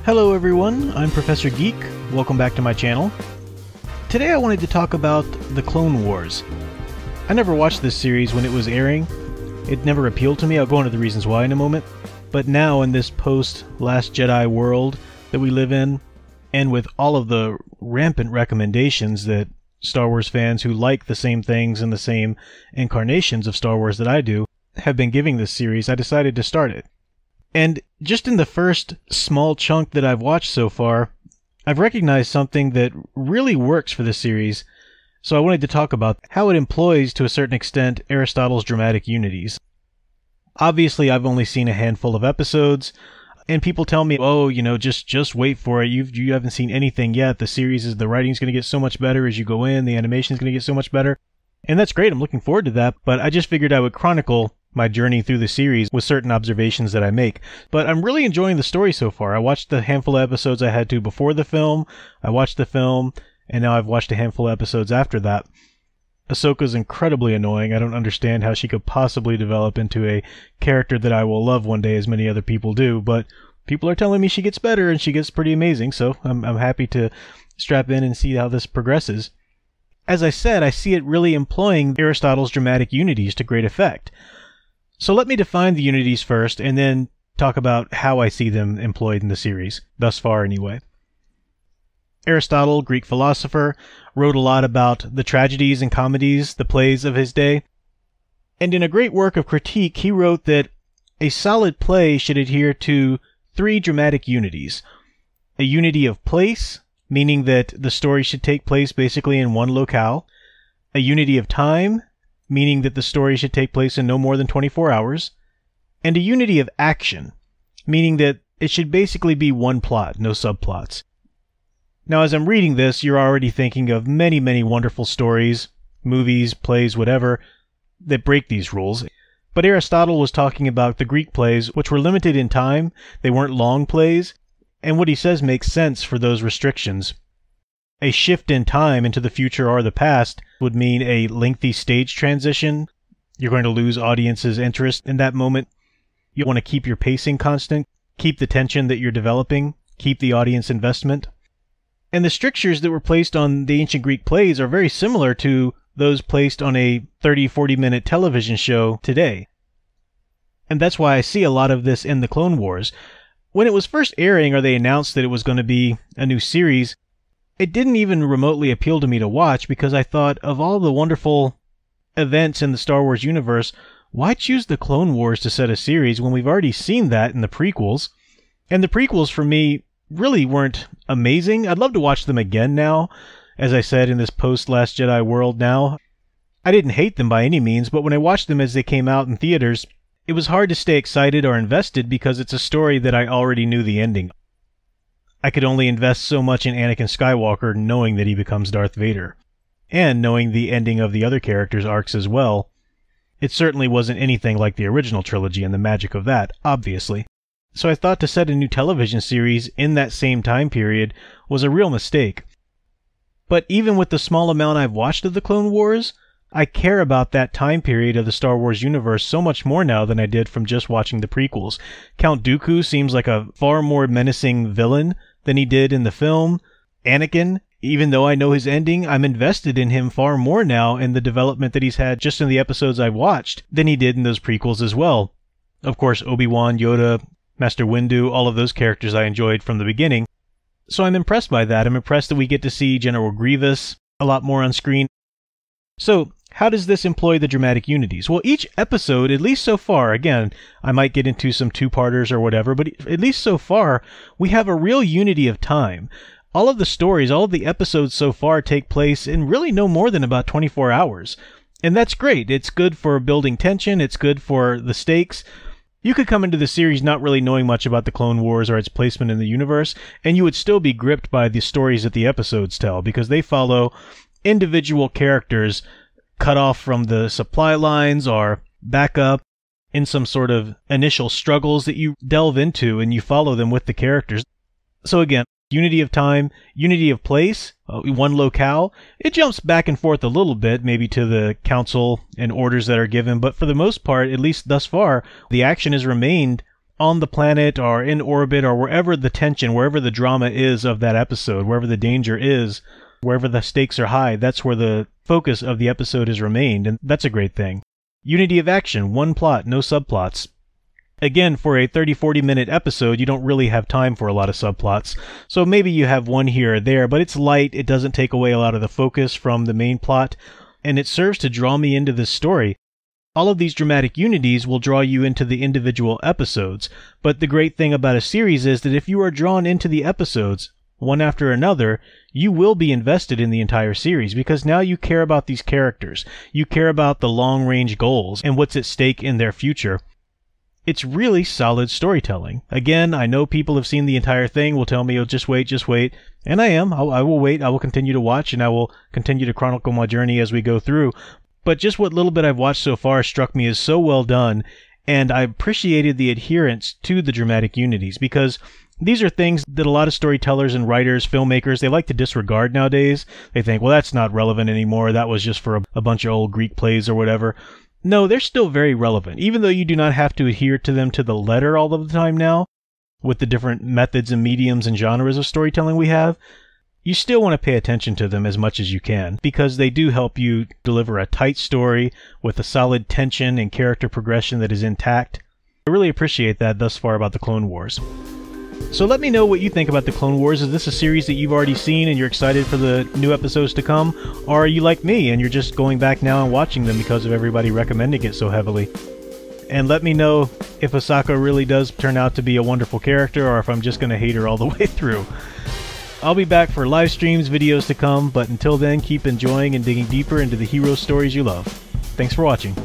Hello everyone, I'm Professor Geek. Welcome back to my channel. Today I wanted to talk about the Clone Wars. I never watched this series when it was airing. It never appealed to me. I'll go into the reasons why in a moment. But now in this post-Last Jedi world that we live in, and with all of the rampant recommendations that Star Wars fans who like the same things and the same incarnations of Star Wars that I do have been giving this series, I decided to start it. And just in the first small chunk that I've watched so far, I've recognized something that really works for this series, so I wanted to talk about how it employs, to a certain extent, Aristotle's Dramatic Unities. Obviously, I've only seen a handful of episodes, and people tell me, oh, just wait for it, you haven't seen anything yet, the writing's going to get so much better as you go in, the animation's going to get so much better. And that's great, I'm looking forward to that, but I just figured I would chronicle my journey through the series with certain observations that I make. But I'm really enjoying the story so far. I watched the handful of episodes I had to before the film, I watched the film, and now I've watched a handful of episodes after that. Ahsoka's incredibly annoying. I don't understand how she could possibly develop into a character that I will love one day as many other people do, but people are telling me she gets better and she gets pretty amazing, so I'm happy to strap in and see how this progresses. As I said, I see it really employing Aristotle's Dramatic Unities to great effect. So let me define the unities first, and then talk about how I see them employed in the series, thus far anyway. Aristotle, Greek philosopher, wrote a lot about the tragedies and comedies, the plays of his day. And in a great work of critique, he wrote that a solid play should adhere to three dramatic unities. A unity of place, meaning that the story should take place basically in one locale. A unity of time, meaning that the story should take place in no more than 24 hours. And a unity of action, meaning that it should basically be one plot, no subplots. Now, as I'm reading this, you're already thinking of many, many wonderful stories, movies, plays, whatever, that break these rules. But Aristotle was talking about the Greek plays, which were limited in time, they weren't long plays, and what he says makes sense for those restrictions. A shift in time into the future or the past would mean a lengthy stage transition. You're going to lose audience's interest in that moment. You want to keep your pacing constant, keep the tension that you're developing, keep the audience investment. And the strictures that were placed on the ancient Greek plays are very similar to those placed on a 30-40 minute television show today. And that's why I see a lot of this in the Clone Wars. When it was first airing, or they announced that it was going to be a new series, it didn't even remotely appeal to me to watch, because I thought, of all the wonderful events in the Star Wars universe, why choose the Clone Wars to set a series when we've already seen that in the prequels? And the prequels, for me, really weren't amazing. I'd love to watch them again now, as I said, in this post-Last Jedi world now. I didn't hate them by any means, but when I watched them as they came out in theaters, it was hard to stay excited or invested because it's a story that I already knew the ending. I could only invest so much in Anakin Skywalker knowing that he becomes Darth Vader, and knowing the ending of the other characters' arcs as well. It certainly wasn't anything like the original trilogy and the magic of that, obviously. So I thought to set a new television series in that same time period was a real mistake. But even with the small amount I've watched of the Clone Wars, I care about that time period of the Star Wars universe so much more now than I did from just watching the prequels. Count Dooku seems like a far more menacing villain than he did in the film. Anakin, even though I know his ending, I'm invested in him far more now in the development that he's had just in the episodes I've watched than he did in those prequels as well. Of course, Obi-Wan, Yoda, Master Windu, all of those characters I enjoyed from the beginning. So I'm impressed by that. I'm impressed that we get to see General Grievous a lot more on screen. So, how does this employ the dramatic unities? Well, each episode, at least so far, again, I might get into some two-parters or whatever, but at least so far, we have a real unity of time. All of the stories, all of the episodes so far take place in really no more than about 24 hours. And that's great. It's good for building tension. It's good for the stakes. You could come into the series not really knowing much about the Clone Wars or its placement in the universe, and you would still be gripped by the stories that the episodes tell, because they follow individual characters cut off from the supply lines or back up in some sort of initial struggles that you delve into, and you follow them with the characters. So again, unity of time, unity of place, one locale. It jumps back and forth a little bit, maybe to the council and orders that are given, but for the most part, at least thus far, the action has remained on the planet or in orbit or wherever the tension, wherever the drama is of that episode, wherever the danger is, wherever the stakes are high, that's where the focus of the episode has remained, and that's a great thing. Unity of action, one plot, no subplots. Again, for a 30-40 minute episode, you don't really have time for a lot of subplots, so maybe you have one here or there, but it's light, it doesn't take away a lot of the focus from the main plot, and it serves to draw me into this story. All of these dramatic unities will draw you into the individual episodes, but the great thing about a series is that if you are drawn into the episodes, one after another, you will be invested in the entire series, because now you care about these characters, you care about the long-range goals, and what's at stake in their future. It's really solid storytelling. Again, I know people have seen the entire thing, will tell me, oh, just wait, and I am. I will wait, I will continue to watch, and I will continue to chronicle my journey as we go through. But just what little bit I've watched so far struck me as so well done, and I appreciated the adherence to the dramatic unities, because these are things that a lot of storytellers and writers, filmmakers, they like to disregard nowadays. They think, well, that's not relevant anymore, that was just for a bunch of old Greek plays or whatever. No, they're still very relevant, even though you do not have to adhere to them to the letter all of the time now, with the different methods and mediums and genres of storytelling we have. You still want to pay attention to them as much as you can, because they do help you deliver a tight story with a solid tension and character progression that is intact. I really appreciate that thus far about the Clone Wars. So let me know what you think about the Clone Wars. Is this a series that you've already seen and you're excited for the new episodes to come? Or are you like me and you're just going back now and watching them because of everybody recommending it so heavily? And let me know if Ahsoka really does turn out to be a wonderful character, or if I'm just going to hate her all the way through. I'll be back for live streams, videos to come, but until then, keep enjoying and digging deeper into the hero stories you love. Thanks for watching.